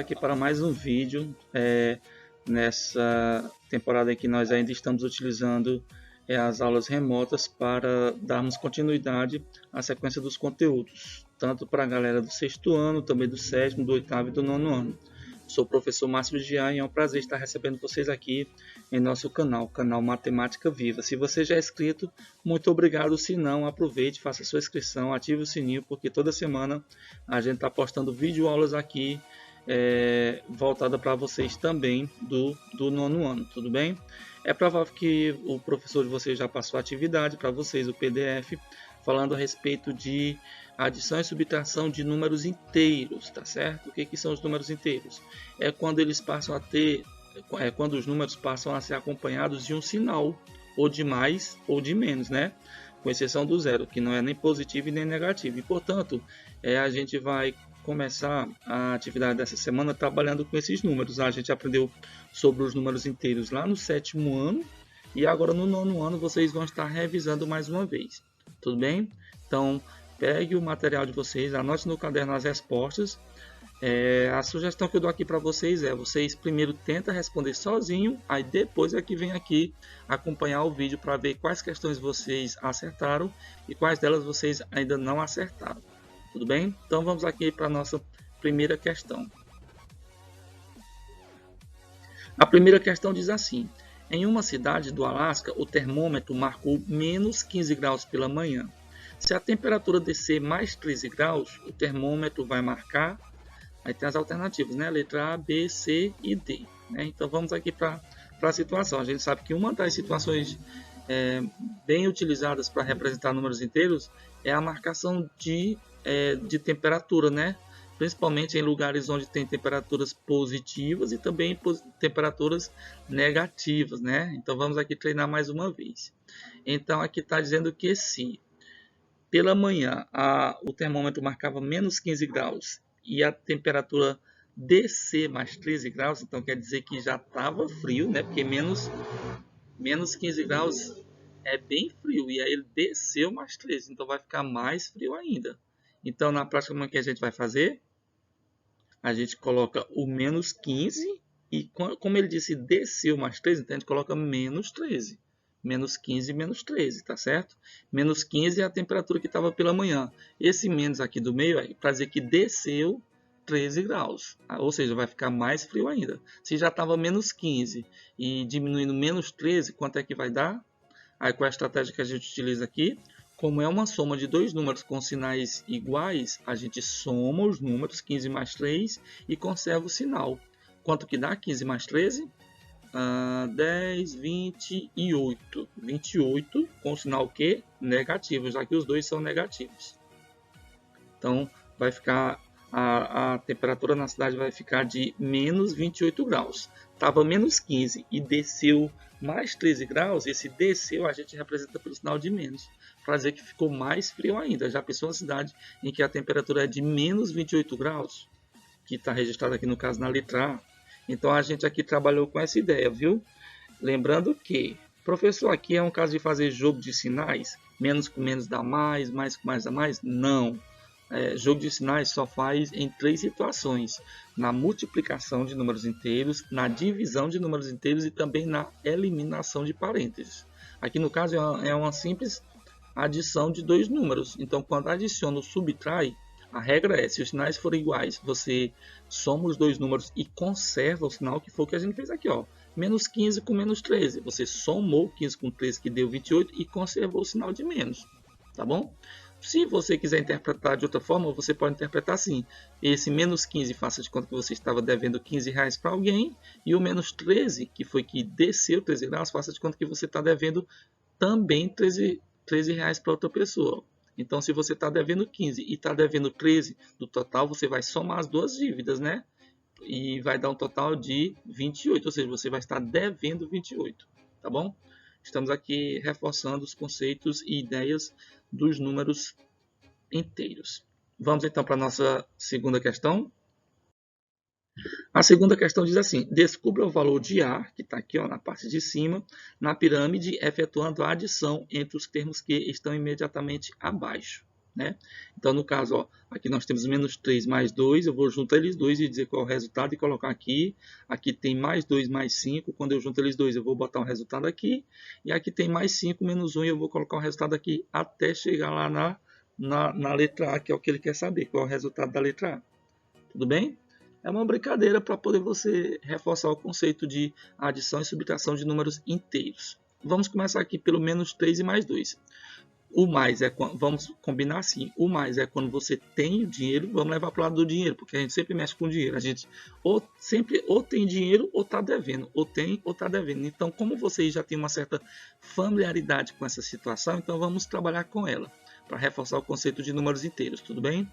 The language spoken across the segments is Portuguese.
aqui para mais um vídeo nessa temporada em que nós ainda estamos utilizando as aulas remotas para darmos continuidade à sequência dos conteúdos, tanto para a galera do sexto ano, também do sétimo, do oitavo e do nono ano. Sou o professor Márcio Vigiar e é um prazer estar recebendo vocês aqui em nosso canal Matemática Viva. Se você já é inscrito, muito obrigado. Se não, aproveite, faça sua inscrição, ative o sininho, porque toda semana a gente está postando videoaulas aqui voltada para vocês também do nono ano, tudo bem? É provável que o professor de vocês já passou a atividade para vocês, o PDF, falando a respeito de adição e subtração de números inteiros, tá certo? O que são os números inteiros? É quando eles passam a ter, quando os números passam a ser acompanhados de um sinal, ou de mais ou de menos, né? Com exceção do zero, que não é nem positivo e nem negativo. E, portanto, a gente vai começar a atividade dessa semana trabalhando com esses números. A gente aprendeu sobre os números inteiros lá no sétimo ano e agora no nono ano vocês vão estar revisando mais uma vez. Tudo bem? Então, pegue o material de vocês, anote no caderno as respostas. A sugestão que eu dou aqui para vocês é vocês primeiro tentem responder sozinho, aí depois é que vem aqui acompanhar o vídeo para ver quais questões vocês acertaram e quais delas vocês ainda não acertaram. Tudo bem? Então vamos aqui para a nossa primeira questão. A primeira questão diz assim: em uma cidade do Alasca, o termômetro marcou menos 15 graus pela manhã. Se a temperatura descer mais 13 graus, o termômetro vai marcar. Aí tem as alternativas, né? Letra A, B, C e D. Né? Então vamos aqui para a situação. A gente sabe que uma das situações bem utilizadas para representar números inteiros é a marcação de temperatura, né? Principalmente em lugares onde tem temperaturas positivas e também temperaturas negativas, né? Então vamos aqui treinar mais uma vez. Então aqui está dizendo que se pela manhã o termômetro marcava menos 15 graus e a temperatura descer mais 13 graus, então quer dizer que já estava frio, né? Porque menos 15 graus é bem frio e aí ele desceu mais 13, então vai ficar mais frio ainda. Então na prática, como é que a gente vai fazer? A gente coloca o menos 15 e como ele disse desceu mais 13, então a gente coloca menos 13. Menos 15 menos 13, tá certo? Menos 15 é a temperatura que estava pela manhã. Esse menos aqui do meio é para dizer que desceu 13 graus. Ou seja, vai ficar mais frio ainda. Se já estava menos 15 e diminuindo menos 13, quanto é que vai dar? Aí qual é a estratégia que a gente utiliza aqui? Como é uma soma de dois números com sinais iguais, a gente soma os números 15 mais 3 e conserva o sinal. Quanto que dá 15 mais 13? 10, 28. 28 com o sinal que? Negativo, já que os dois são negativos. Então, vai ficar a temperatura na cidade vai ficar de menos 28 graus. Estava menos 15 e desceu mais 13 graus. Esse desceu a gente representa pelo sinal de menos, para dizer que ficou mais frio ainda. Já pensou uma cidade em que a temperatura é de menos 28 graus, que está registrado aqui no caso na letra A. Então a gente aqui trabalhou com essa ideia, viu? Lembrando que, professor, aqui é um caso de fazer jogo de sinais, menos com menos dá mais com mais dá mais? Não. Jogo de sinais só faz em três situações: na multiplicação de números inteiros, na divisão de números inteiros e também na eliminação de parênteses. Aqui no caso é uma simples adição de dois números. Então quando adiciona ou subtrai, a regra é, se os sinais forem iguais, você soma os dois números e conserva o sinal, que foi o que a gente fez aqui, ó. Menos 15 com menos 13. Você somou 15 com 13, que deu 28, e conservou o sinal de menos. Tá bom? Se você quiser interpretar de outra forma, você pode interpretar assim. Esse menos 15, faça de conta que você estava devendo 15 reais para alguém. E o menos 13, que foi que desceu 13 graus, faça de conta que você está devendo também 13 reais para outra pessoa. Então, se você está devendo 15 e está devendo 13 do total, você vai somar as duas dívidas, né? E vai dar um total de 28, ou seja, você vai estar devendo 28, tá bom? Estamos aqui reforçando os conceitos e ideias dos números inteiros. Vamos então para a nossa segunda questão. A segunda questão diz assim: descubra o valor de A, que está aqui ó, na parte de cima, na pirâmide, efetuando a adição entre os termos que estão imediatamente abaixo. né? Então, no caso, ó, aqui nós temos menos 3 mais 2, eu vou juntar eles dois e dizer qual é o resultado e colocar aqui. Aqui tem mais 2 mais 5, quando eu junto eles dois eu vou botar o resultado aqui. E aqui tem mais 5 menos 1 e eu vou colocar o resultado aqui até chegar lá na letra A, que é o que ele quer saber, qual é o resultado da letra A. Tudo bem? É uma brincadeira para poder você reforçar o conceito de adição e subtração de números inteiros. Vamos começar aqui pelo menos 3 e mais 2. O mais é quando, vamos combinar assim, o mais é quando você tem o dinheiro, vamos levar para o lado do dinheiro, porque a gente sempre mexe com dinheiro, a gente sempre tem dinheiro ou está devendo, ou tem ou está devendo. Então, como vocês já têm uma certa familiaridade com essa situação, então vamos trabalhar com ela, para reforçar o conceito de números inteiros, tudo bem?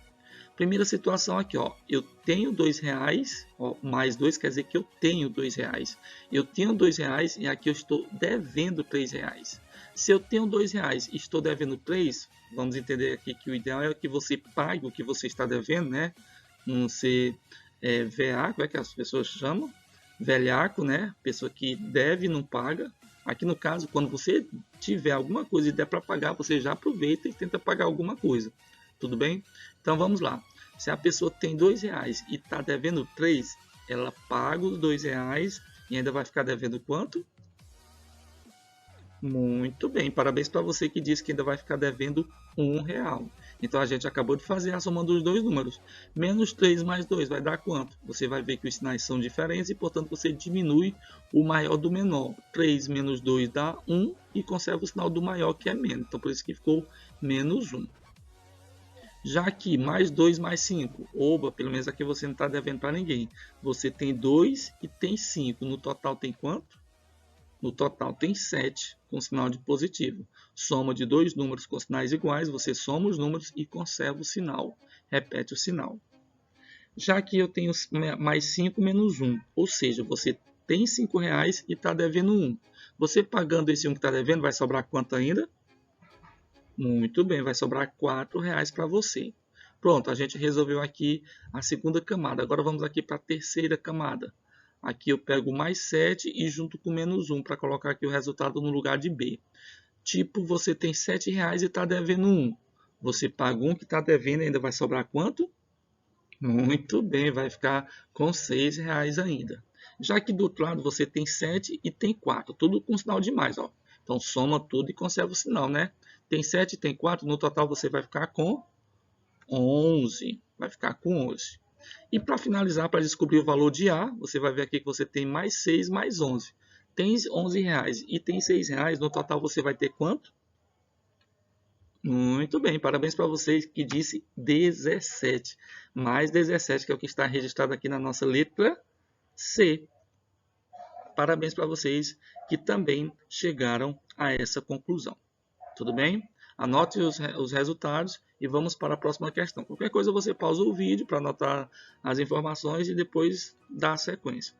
Primeira situação aqui, ó, eu tenho R$2, ó, mais 2 quer dizer que eu tenho R$2. Eu tenho R$2 e aqui eu estou devendo R$3. Se eu tenho R$2 e estou devendo 3, vamos entender aqui que o ideal é que você pague o que você está devendo, né? Não ser VA, como é que as pessoas chamam? Velhaco, né? Pessoa que deve e não paga. Aqui no caso, quando você tiver alguma coisa e der para pagar, você já aproveita e tenta pagar alguma coisa. Tudo bem? Então vamos lá. Se a pessoa tem R$2 e está devendo 3, ela paga os R$2 e ainda vai ficar devendo quanto? Muito bem, parabéns para você que disse que ainda vai ficar devendo R$1. Então a gente acabou de fazer a soma dos dois números. Menos 3 mais 2 vai dar quanto? Você vai ver que os sinais são diferentes e, portanto, você diminui o maior do menor. 3 menos 2 dá 1 e conserva o sinal do maior, que é menos. Então por isso que ficou menos 1. Já aqui, mais 2 mais 5. Oba, pelo menos aqui você não está devendo para ninguém. Você tem 2 e tem 5. No total tem quanto? No total tem 7, com sinal de positivo. Soma de dois números com sinais iguais, você soma os números e conserva o sinal. Repete o sinal. Já aqui eu tenho mais 5 menos 1. Ou seja, você tem R$5 e está devendo 1. Você pagando esse 1 que está devendo, vai sobrar quanto ainda? Muito bem, vai sobrar R$4 para você. Pronto, a gente resolveu aqui a segunda camada. Agora vamos aqui para a terceira camada. Aqui eu pego mais 7 e junto com menos 1 para colocar aqui o resultado no lugar de B. Tipo, você tem R$7 e está devendo 1. Você paga 1 que está devendo, ainda vai sobrar quanto? Muito bem, vai ficar com R$6 ainda. Já que do outro lado você tem 7 e tem 4, tudo com sinal de mais, ó. Então soma tudo e conserva o sinal, né? Tem 7 e tem 4, no total você vai ficar com 11. Vai ficar com 11. E para finalizar, para descobrir o valor de A, você vai ver aqui que você tem mais 6 mais 11. Tem R$11 e tem R$6, no total você vai ter quanto? Muito bem, parabéns para vocês que disse 17. Mais 17, que é o que está registrado aqui na nossa letra C. Parabéns para vocês que também chegaram a essa conclusão. Tudo bem? Anote os resultados e vamos para a próxima questão. Qualquer coisa você pausa o vídeo para anotar as informações e depois dá a sequência.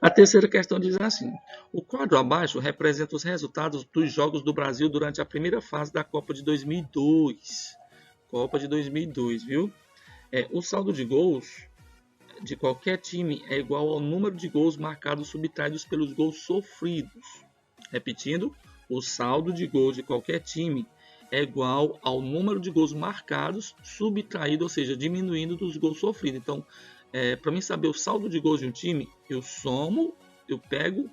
A terceira questão diz assim: o quadro abaixo representa os resultados dos Jogos do Brasil durante a primeira fase da Copa de 2002. Copa de 2002, viu? O saldo de gols de qualquer time é igual ao número de gols marcados subtraídos pelos gols sofridos. Repetindo, o saldo de gols de qualquer time é igual ao número de gols marcados subtraído, ou seja, diminuindo dos gols sofridos. Então, para mim saber o saldo de gols de um time, eu somo, eu pego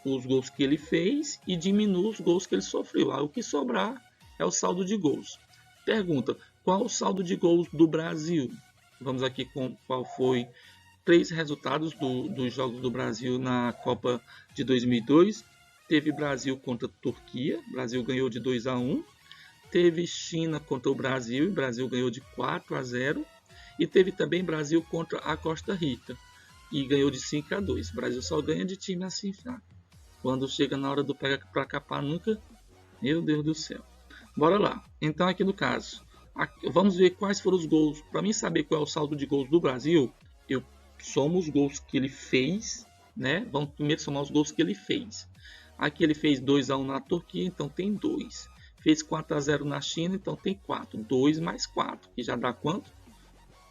os gols que ele fez e diminuo os gols que ele sofreu. O que sobrar é o saldo de gols. Pergunta: qual o saldo de gols do Brasil? Vamos aqui com qual foi 3 resultados dos Jogos do Brasil na Copa de 2002. Teve Brasil contra Turquia, Brasil ganhou de 2-1. Teve China contra o Brasil, e o Brasil ganhou de 4-0. E teve também Brasil contra a Costa Rica, e ganhou de 5-2. O Brasil só ganha de time assim fraco. Quando chega na hora do pega para capar, nunca. Meu Deus do céu. Bora lá. Então aqui no caso, vamos ver quais foram os gols. Para mim saber qual é o saldo de gols do Brasil, eu somo os gols que ele fez, né? Vamos primeiro somar os gols que ele fez. Aqui ele fez 2-1 na Turquia, então tem 2. Fez 4-0 na China, então tem 4. 2 mais 4, que já dá quanto?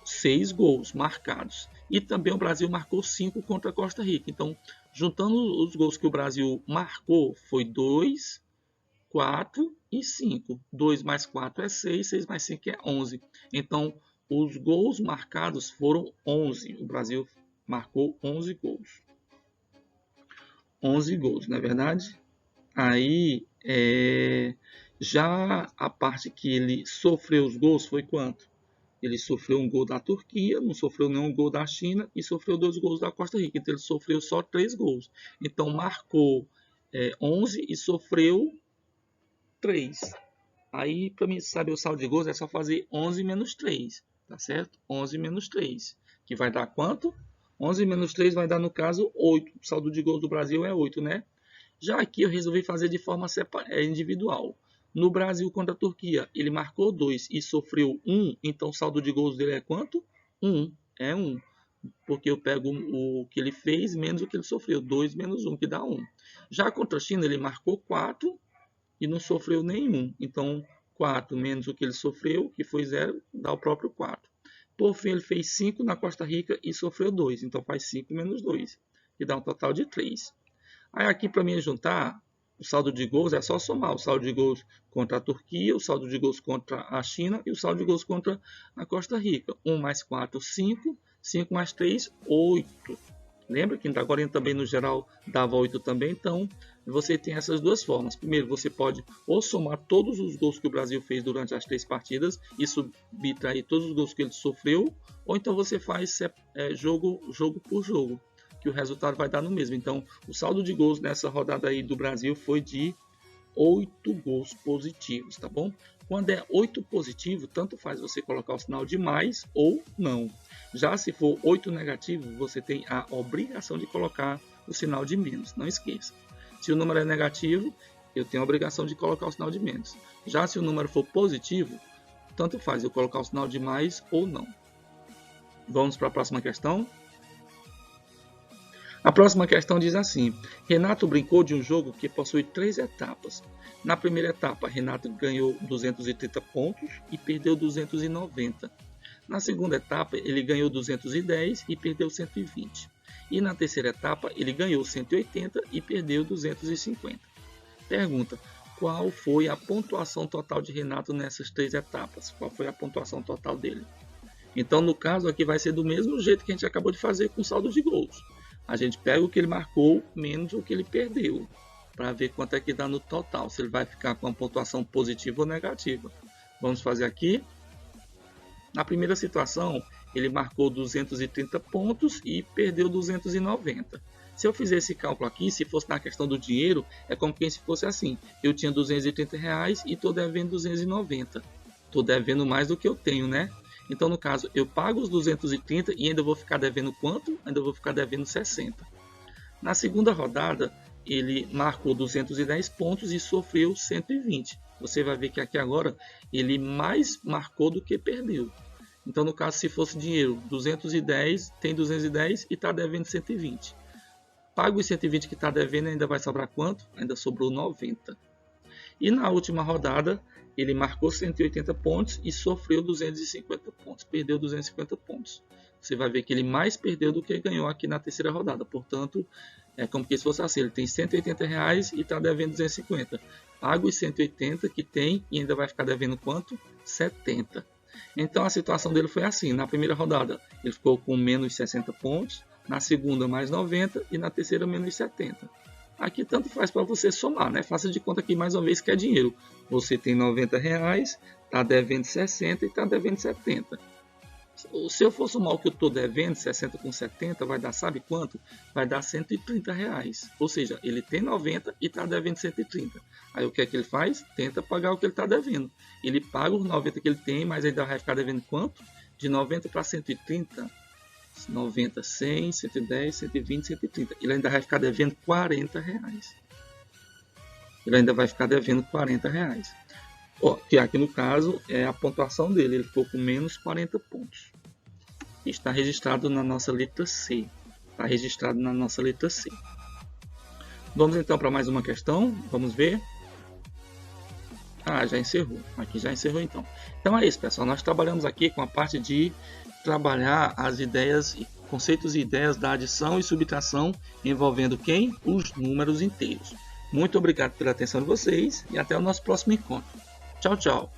6 gols marcados. E também o Brasil marcou 5 contra a Costa Rica. Então, juntando os gols que o Brasil marcou, foi 2 4 e 5. 2 mais 4 é 6, 6 mais 5 é 11. Então, os gols marcados foram 11. O Brasil marcou 11 gols. 11 gols, não é verdade? Aí, já a parte que ele sofreu os gols foi quanto? Ele sofreu um gol da Turquia, não sofreu nenhum gol da China e sofreu 2 gols da Costa Rica. Então, ele sofreu só 3 gols. Então, marcou 11 e sofreu 3. Aí, para mim saber o saldo de gols, é só fazer 11 menos 3, tá certo? 11 menos 3, que vai dar quanto? 11 menos 3 vai dar, no caso, 8. O saldo de gols do Brasil é 8, né? Já aqui eu resolvi fazer de forma individual. No Brasil contra a Turquia, ele marcou 2 e sofreu 1, então o saldo de gols dele é quanto? 1, é 1. Porque eu pego o que ele fez menos o que ele sofreu, 2 menos 1, que dá 1. Já contra a China, ele marcou 4 e não sofreu nenhum. Então, 4 menos o que ele sofreu, que foi 0, dá o próprio 4. Por fim, ele fez 5 na Costa Rica e sofreu 2. Então, faz 5 menos 2, que dá um total de 3. Aí, aqui, para mim juntar, o saldo de gols é só somar o saldo de gols contra a Turquia, o saldo de gols contra a China e o saldo de gols contra a Costa Rica. 1 mais 4, 5. 5 mais 3, 8. Lembra que agora também no geral dava 8 também, então você tem essas duas formas. Primeiro, você pode ou somar todos os gols que o Brasil fez durante as 3 partidas e subtrair todos os gols que ele sofreu, ou então você faz jogo por jogo, que o resultado vai dar no mesmo. Então, o saldo de gols nessa rodada aí do Brasil foi de 8 gols positivos, tá bom? Quando é 8 positivo, tanto faz você colocar o sinal de mais ou não. Já se for 8 negativo, você tem a obrigação de colocar o sinal de menos, não esqueça. Se o número é negativo, eu tenho a obrigação de colocar o sinal de menos. Já se o número for positivo, tanto faz eu colocar o sinal de mais ou não. Vamos para a próxima questão. A próxima questão diz assim: Renato brincou de um jogo que possui 3 etapas. Na primeira etapa, Renato ganhou 230 pontos e perdeu 290. Na segunda etapa, ele ganhou 210 e perdeu 120. E na terceira etapa, ele ganhou 180 e perdeu 250. Pergunta: qual foi a pontuação total de Renato nessas 3 etapas? Qual foi a pontuação total dele? Então, no caso aqui, vai ser do mesmo jeito que a gente acabou de fazer com o saldo de gols. A gente pega o que ele marcou menos o que ele perdeu, para ver quanto é que dá no total, se ele vai ficar com a pontuação positiva ou negativa. Vamos fazer aqui. Na primeira situação, ele marcou 230 pontos e perdeu 290. Se eu fizer esse cálculo aqui, se fosse na questão do dinheiro, é como se fosse assim: eu tinha 230 reais e estou devendo 290. Estou devendo mais do que eu tenho, né? Então, no caso, eu pago os 230 e ainda vou ficar devendo quanto? Ainda vou ficar devendo 60. Na segunda rodada, ele marcou 210 pontos e sofreu 120. Você vai ver que aqui agora ele mais marcou do que perdeu. Então, no caso, se fosse dinheiro, 210, tem 210 e está devendo 120. Pago os 120 que está devendo, ainda vai sobrar quanto? Ainda sobrou 90. E na última rodada, ele marcou 180 pontos e sofreu 250 pontos. Perdeu 250 pontos. Você vai ver que ele mais perdeu do que ganhou aqui na terceira rodada. Portanto, é como se fosse assim: ele tem 180 reais e está devendo 250. Paga os 180 que tem e ainda vai ficar devendo quanto? 70. Então, a situação dele foi assim: na primeira rodada, ele ficou com menos 60 pontos. Na segunda, mais 90. E na terceira, menos 70. Aqui tanto faz para você somar, né? Faça de conta aqui mais uma vez que é dinheiro. Você tem 90 reais, está devendo 60 e está devendo 70. Se eu for somar o que eu estou devendo, 60 com 70, vai dar, sabe quanto? Vai dar 130 reais. Ou seja, ele tem 90 e está devendo 130. Aí o que é que ele faz? Tenta pagar o que ele está devendo. Ele paga os 90 que ele tem, mas ainda vai ficar devendo quanto? De 90 para 130... 90, 100, 110, 120, 130. Ele ainda vai ficar devendo 40 reais. Ele ainda vai ficar devendo 40 reais. Que aqui no caso é a pontuação dele. Ele ficou com menos 40 pontos. Está registrado na nossa letra C. Está registrado na nossa letra C. Vamos então para mais uma questão. Vamos ver. Já encerrou. Aqui já encerrou então. Então é isso, pessoal. Nós trabalhamos aqui com a parte de trabalhar as ideias, conceitos e ideias da adição e subtração envolvendo quem? Os números inteiros. Muito obrigado pela atenção de vocês e até o nosso próximo encontro. Tchau, tchau.